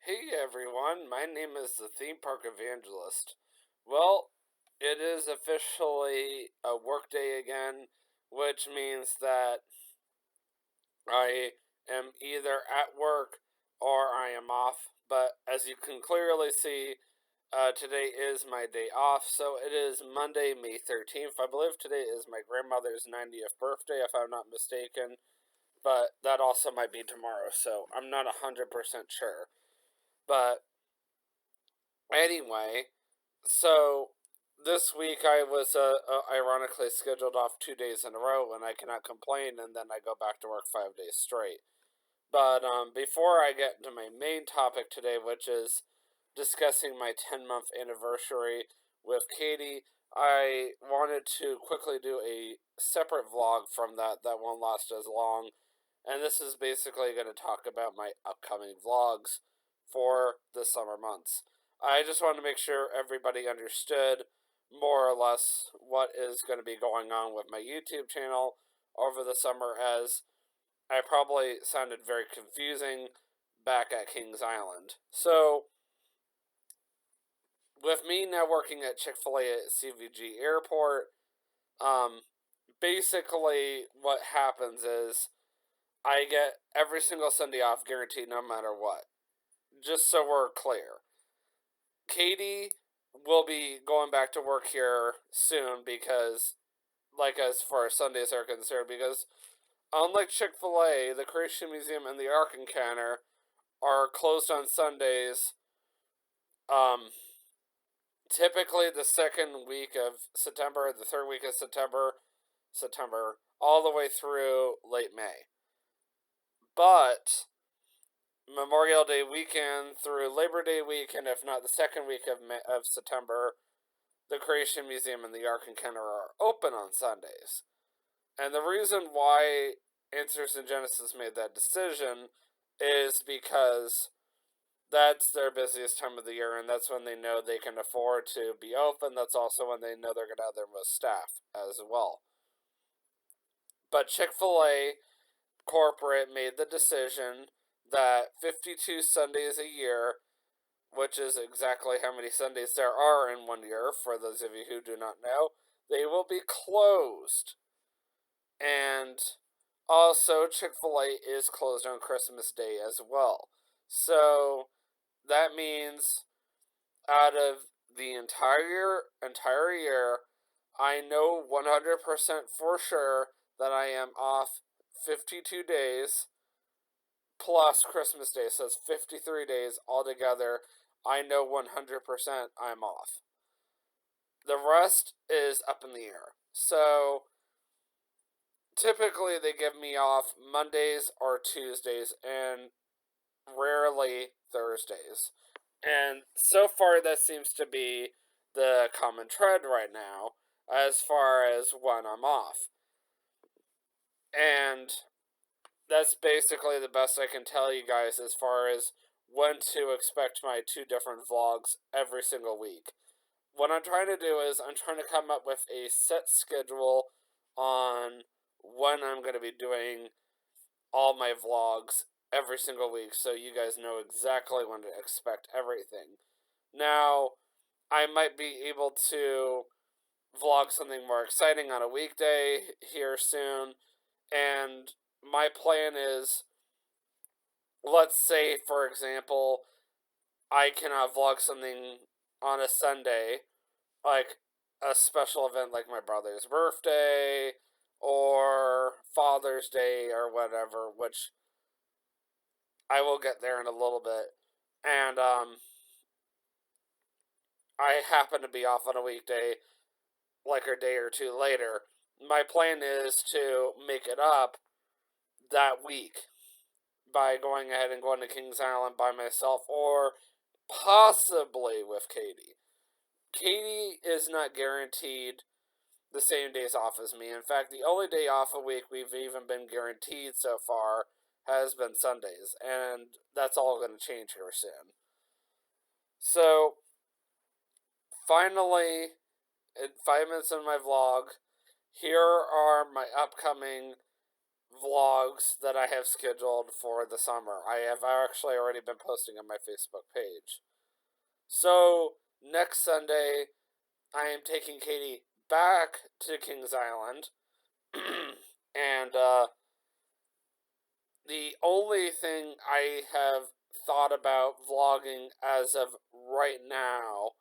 Hey everyone, my name is the Theme Park Evangelist. Well, it is officially a work day again, which means that I am either at work or I am off. But as you can clearly see, today is my day off, so it is Monday, May 13th. I believe today is my grandmother's 90th birthday, if I'm not mistaken, but that also might be tomorrow, so I'm not 100% sure. But anyway, so this week I was ironically scheduled off 2 days in a row, and I cannot complain. And then I go back to work 5 days straight. But before I get into my main topic today, which is discussing my 10-month anniversary with Katie, I wanted to quickly do a separate vlog from that that won't last as long. And this is basically going to talk about my upcoming vlogs for the summer months. I just wanted to make sure everybody understood more or less what is going to be going on with my YouTube channel over the summer, as I probably sounded very confusing back at Kings Island. So, with me now working at Chick-fil-A at CVG Airport, um, basically what happens is I get every single Sunday off guaranteed no matter what. Just so we're clear. Katie will be going back to work here soon because, like, as far as Sundays are concerned, because unlike Chick-fil-A, the Creation Museum and the Ark Encounter are closed on Sundays, um, typically the second week of September, the third week of September, all the way through late May. But Memorial Day weekend through Labor Day weekend, if not the second week of September, the Creation Museum and the Ark Encounter are open on Sundays. And the reason why Answers in Genesis made that decision is because that's their busiest time of the year, and that's when they know they can afford to be open. That's also when they know they're going to have their most staff as well. But Chick-fil-A corporate made the decision that 52 Sundays a year, which is exactly how many Sundays there are in one year, for those of you who do not know, they will be closed. And also, Chick-fil-A is closed on Christmas Day as well. So that means out of the entire year, I know 100% for sure that I am off 52 days plus Christmas Day. So it's 53 days altogether. I know 100% I'm off. The rest is up in the air. So typically they give me off Mondays or Tuesdays and rarely Thursdays. And so far that seems to be the common trend right now as far as when I'm off. And that's basically the best I can tell you guys as far as when to expect my two different vlogs every single week. What I'm trying to do is I'm trying to come up with a set schedule on when I'm going to be doing all my vlogs every single week so you guys know exactly when to expect everything. Now, I might be able to vlog something more exciting on a weekday here soon, and my plan is, let's say, for example, I cannot vlog something on a Sunday, like a special event like my brother's birthday or Father's Day or whatever, which I will get there in a little bit. And I happen to be off on a weekday, like a day or two later. My plan is to make it up that week by going ahead and going to Kings Island by myself, or possibly with Katie. Katie is not guaranteed the same days off as me. In fact, the only day off a week we've even been guaranteed so far has been Sundays, and that's all going to change here soon. So, finally, in 5 minutes in my vlog, here are my upcoming vlogs that I have scheduled for the summer. I have actually already been posting on my Facebook page. So, next Sunday, I am taking Katie back to Kings Island. And the only thing I have thought about vlogging as of right now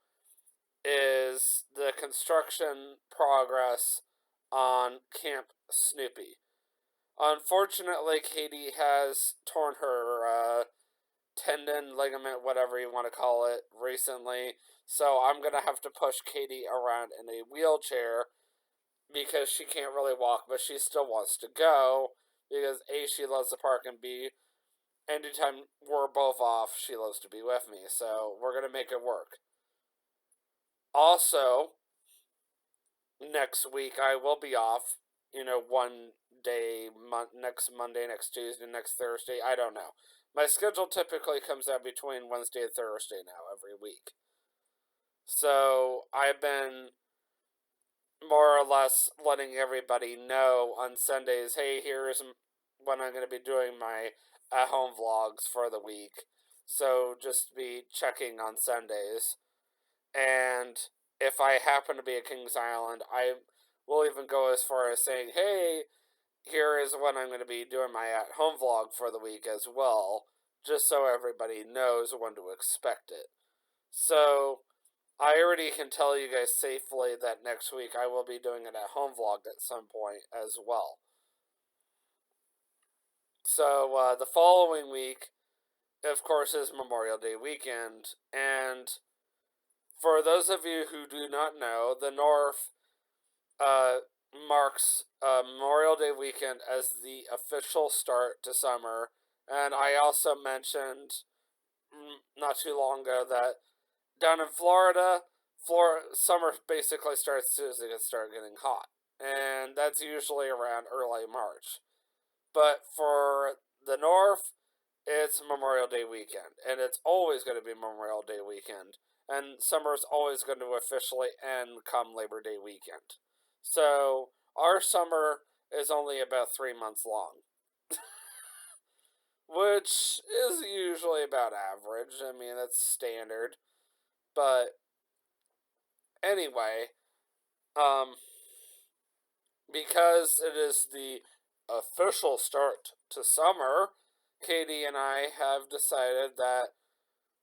is the construction progress on Camp Snoopy. Unfortunately, Katie has torn her tendon, ligament, whatever you want to call it, recently. So I'm going to have to push Katie around in a wheelchair because she can't really walk, but she still wants to go because A, she loves the park, and B, anytime we're both off, she loves to be with me. So we're going to make it work. Also, next week I will be off, one day, next Monday, next Tuesday, next Thursday. I don't know. My schedule typically comes out between Wednesday and Thursday now, every week. So I've been more or less letting everybody know on Sundays, hey, here's when I'm going to be doing my at-home vlogs for the week. So just be checking on Sundays. And if I happen to be at Kings Island, I will even go as far as saying, hey, here is when I'm going to be doing my at-home vlog for the week as well, just so everybody knows when to expect it. So, I already can tell you guys safely that next week I will be doing an at-home vlog at some point as well. So, the following week, of course, is Memorial Day weekend, and for those of you who do not know, the North marks Memorial Day weekend as the official start to summer. And I also mentioned not too long ago that down in Florida, summer basically starts as soon as it starts getting hot. And that's usually around early March. But for the North, it's Memorial Day weekend. And it's always going to be Memorial Day weekend. And summer's always going to officially end come Labor Day weekend. So, our summer is only about 3 months long. Which is usually about average. I mean, that's standard. But, anyway, because it is the official start to summer, Katie and I have decided that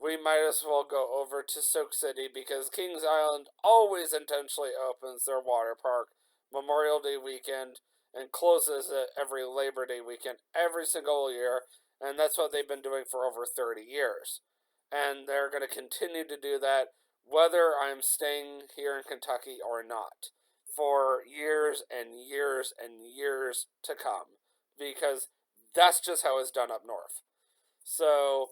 we might as well go over to Soak City because Kings Island always intentionally opens their water park Memorial Day weekend and closes it every Labor Day weekend every single year, and that's what they've been doing for over 30 years. And they're going to continue to do that whether I'm staying here in Kentucky or not for years and years and years to come because that's just how it's done up north. So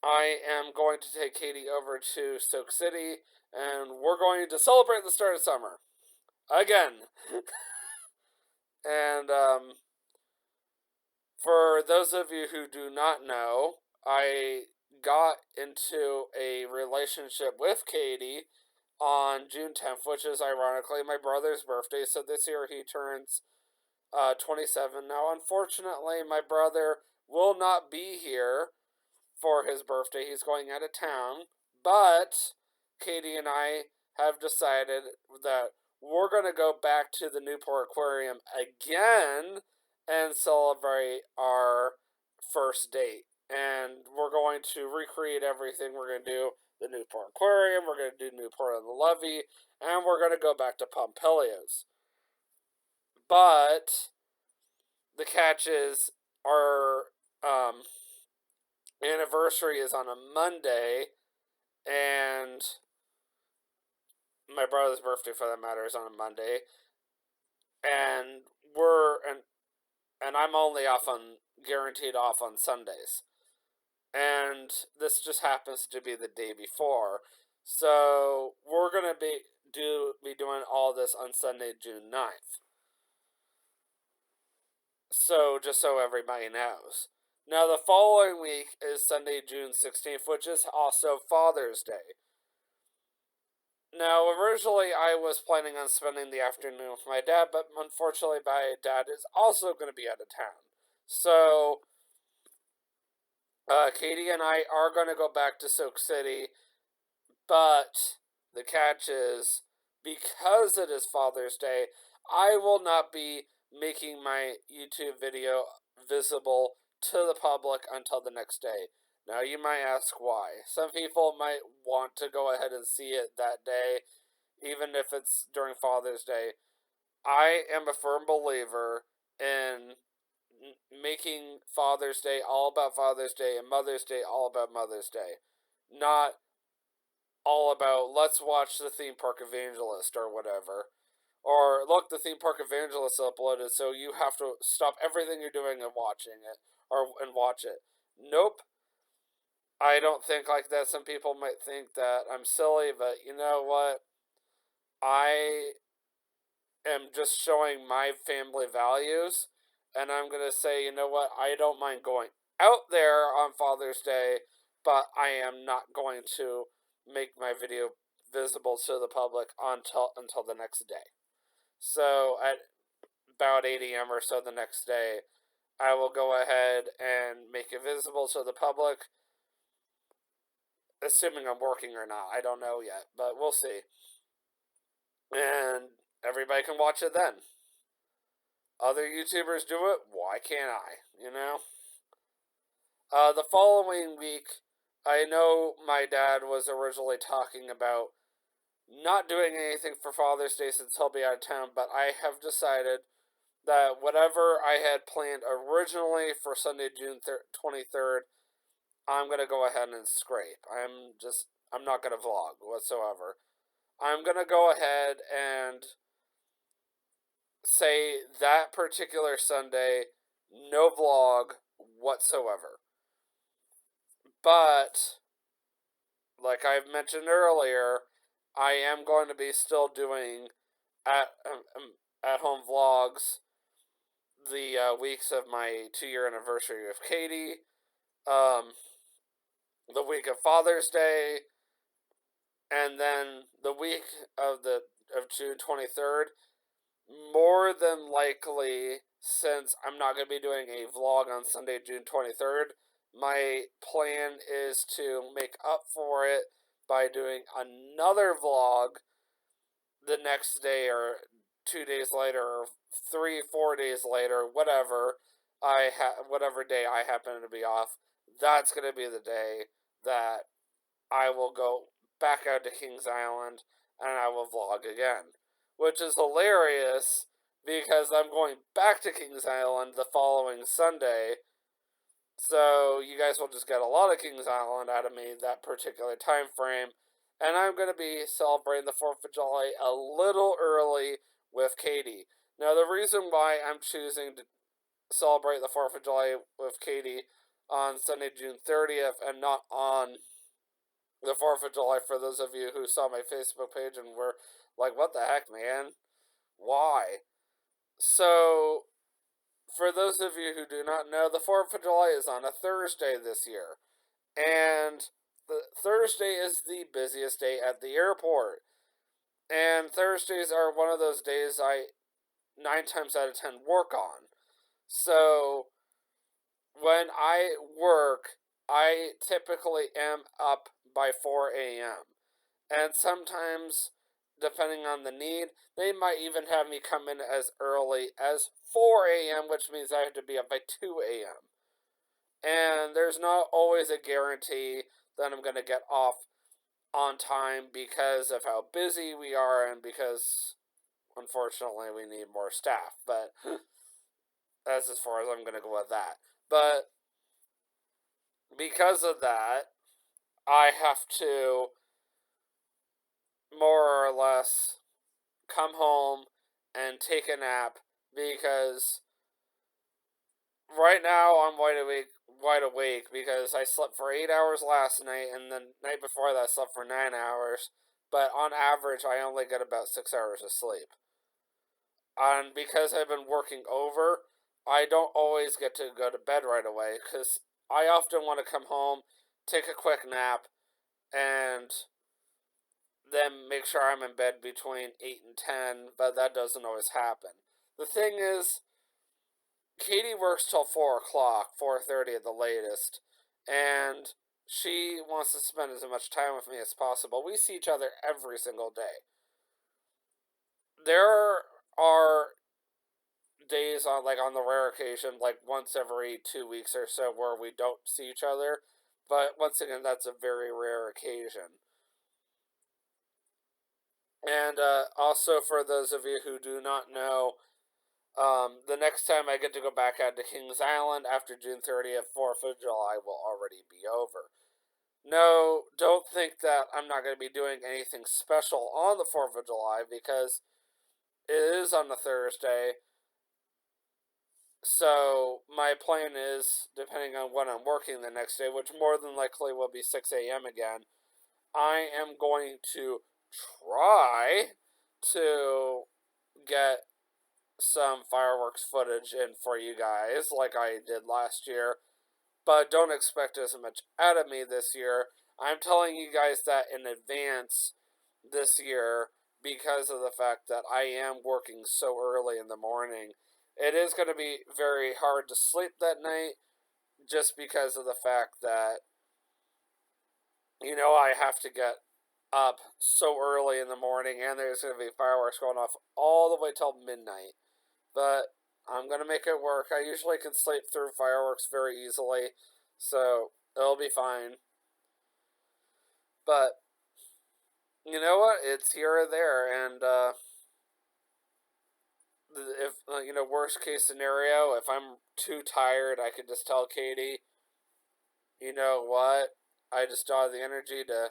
I am going to take Katie over to Soak City, and we're going to celebrate the start of summer. Again. And, for those of you who do not know, I got into a relationship with Katie on June 10th, which is ironically my brother's birthday. So this year he turns 27. Now, unfortunately, my brother will not be here for his birthday. He's going out of town. But Katie and I have decided that we're going to go back to the Newport Aquarium again and celebrate our first date. And we're going to recreate everything. We're going to do the Newport Aquarium, we're going to do Newport on the Levee, and we're going to go back to Pompilia's. But the catch is our anniversary is on a Monday, and my brother's birthday, for that matter, is on a Monday, and I'm only off on guaranteed off on Sundays, and this just happens to be the day before, so we're gonna be doing all this on Sunday, June 9th. So just so everybody knows. Now the following week is Sunday, June 16th, which is also Father's Day. Now, originally, I was planning on spending the afternoon with my dad, but unfortunately, my dad is also going to be out of town. So, Katie and I are going to go back to Soak City, but the catch is because it is Father's Day, I will not be making my YouTube video visible to the public until the next day. Now, you might ask why. Some people might want to go ahead and see it that day, even if it's during Father's Day. I am a firm believer in making Father's Day all about Father's Day and Mother's Day all about Mother's Day. Not all about let's watch the theme park evangelist or whatever. Or look, the theme park evangelist uploaded, so you have to stop everything you're doing and watching it and watch it. Nope. I don't think like that. Some people might think that I'm silly, but you know what? I am just showing my family values, and I'm gonna say, you know what? I don't mind going out there on Father's Day, but I am not going to make my video visible to the public until the next day. So at about 8 a.m. or so the next day, I will go ahead and make it visible to the public, assuming I'm working or not. I don't know yet, but we'll see. And everybody can watch it then. Other YouTubers do it, why can't I? You know? The following week, I know my dad was originally talking about not doing anything for Father's Day since he'll be out of town, but I have decided that whatever I had planned originally for Sunday, June 23rd, I'm going to go ahead and scrape. I'm not going to vlog whatsoever. I'm going to go ahead and say that particular Sunday, no vlog whatsoever. But, like I've mentioned earlier, I am going to be still doing at home vlogs the weeks of my 2 year anniversary with Katie, the week of Father's Day, and then the week of June 23rd. More than likely, since I'm not going to be doing a vlog on Sunday, June 23rd, my plan is to make up for it by doing another vlog the next day or 2 days later or 3, 4 days later, whatever day I happen to be off. That's going to be the day that I will go back out to Kings Island and I will vlog again. Which is hilarious because I'm going back to Kings Island the following Sunday. So you guys will just get a lot of Kings Island out of me that particular time frame. And I'm going to be celebrating the 4th of July a little early with Katie. Now, the reason why I'm choosing to celebrate the 4th of July with Katie on Sunday, June 30th, and not on the 4th of July, for those of you who saw my Facebook page and were like, what the heck, man? Why? So, for those of you who do not know, the 4th of July is on a Thursday this year. And the Thursday is the busiest day at the airport. And Thursdays are one of those days I 9 times out of 10 work on. So when I work, I typically am up by 4 a.m. And sometimes, depending on the need, they might even have me come in as early as 4 a.m., which means I have to be up by 2 a.m. And there's not always a guarantee that I'm going to get off on time because of how busy we are and because, unfortunately, we need more staff. But that's as far as I'm going to go with that. But because of that, I have to more or less come home and take a nap because right now I'm wide awake because I slept for 8 hours last night and the night before that I slept for 9 hours, but on average I only get about 6 hours of sleep. And because I've been working over, I don't always get to go to bed right away because I often want to come home, take a quick nap, and then make sure I'm in bed between 8 and 10, but that doesn't always happen. The thing is, Katie works till 4 o'clock, 4:30 at the latest, and she wants to spend as much time with me as possible. We see each other every single day. There are days on the rare occasion, like once every 2 weeks or so, where we don't see each other, but once again, that's a very rare occasion. And also, for those of you who do not know, the next time I get to go back out to Kings Island after June 30th, 4th of July will already be over. No, don't think that I'm not going to be doing anything special on the 4th of July, because it is on a Thursday. So my plan is, depending on when I'm working the next day, which more than likely will be 6 a.m. again, I am going to try to get some fireworks footage in for you guys like I did last year, but don't expect as much out of me this year. I'm telling you guys that in advance this year because of the fact that I am working so early in the morning. It is going to be very hard to sleep that night just because of the fact that, I have to get up so early in the morning, and there's going to be fireworks going off all the way till midnight. But I'm going to make it work. I usually can sleep through fireworks very easily, so it'll be fine. But, you know what? It's here or there, and, if, worst case scenario, if I'm too tired, I could just tell Katie, you know what? I just don't have the energy to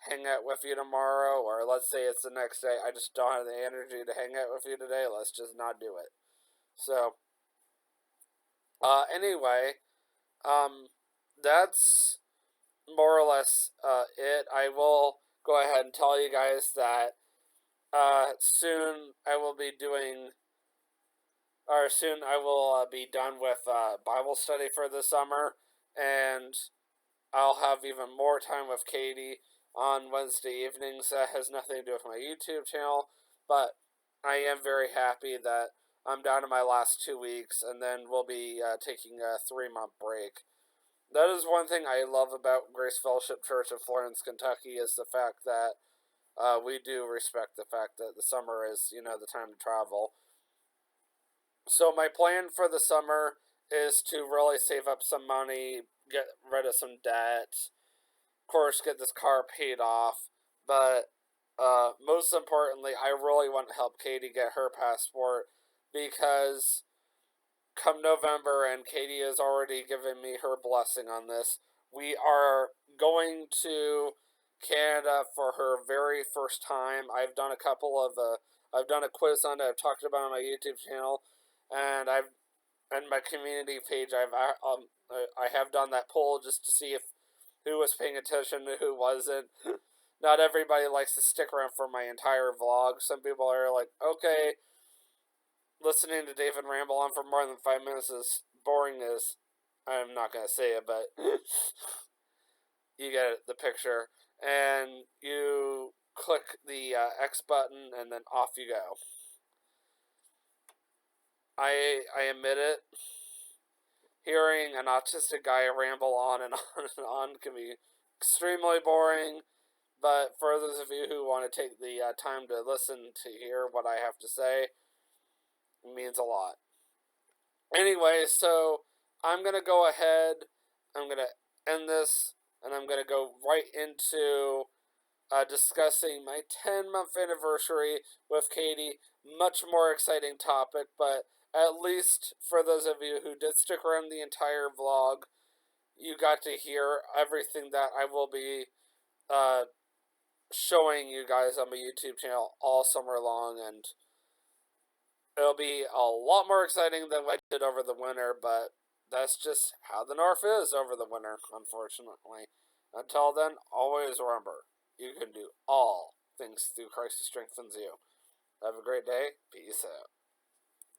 hang out with you tomorrow, or let's say it's the next day, I just don't have the energy to hang out with you today, let's just not do it. So, anyway, that's more or less, it. I will go ahead and tell you guys that, soon I will be doing, or soon I will be done with Bible study for the summer, and I'll have even more time with Katie on Wednesday evenings. That has nothing to do with my YouTube channel, but I am very happy that I'm down to my last 2 weeks, and then we'll be taking a 3-month break. That is one thing I love about Grace Fellowship Church of Florence, Kentucky, is the fact that we do respect the fact that the summer is, the time to travel. So my plan for the summer is to really save up some money, get rid of some debt, of course, get this car paid off, but most importantly, I really want to help Katie get her passport, because come November, and Katie has already given me her blessing on this, we are going to Canada for her very first time. I've done I've done a quiz on it, I've talked about it on my YouTube channel, and on my community page, I have done that poll just to see if who was paying attention and who wasn't. Not everybody likes to stick around for my entire vlog. Some people are like, okay, listening to David ramble on for more than 5 minutes is boring as, I'm not going to say it, but you get the picture. And you click the X button, and then off you go. I admit it. Hearing an autistic guy ramble on and on and on can be extremely boring, but for those of you who want to take the time to listen to hear what I have to say, it means a lot. Anyway, so I'm going to go ahead, I'm going to end this, and I'm going to go right into discussing my 10-month anniversary with Katie. Much more exciting topic, but at least for those of you who did stick around the entire vlog, you got to hear everything that I will be showing you guys on my YouTube channel all summer long, and it'll be a lot more exciting than what I did over the winter, but that's just how the North is over the winter, unfortunately. Until then, always remember, you can do all things through Christ who strengthens you. Have a great day. Peace out.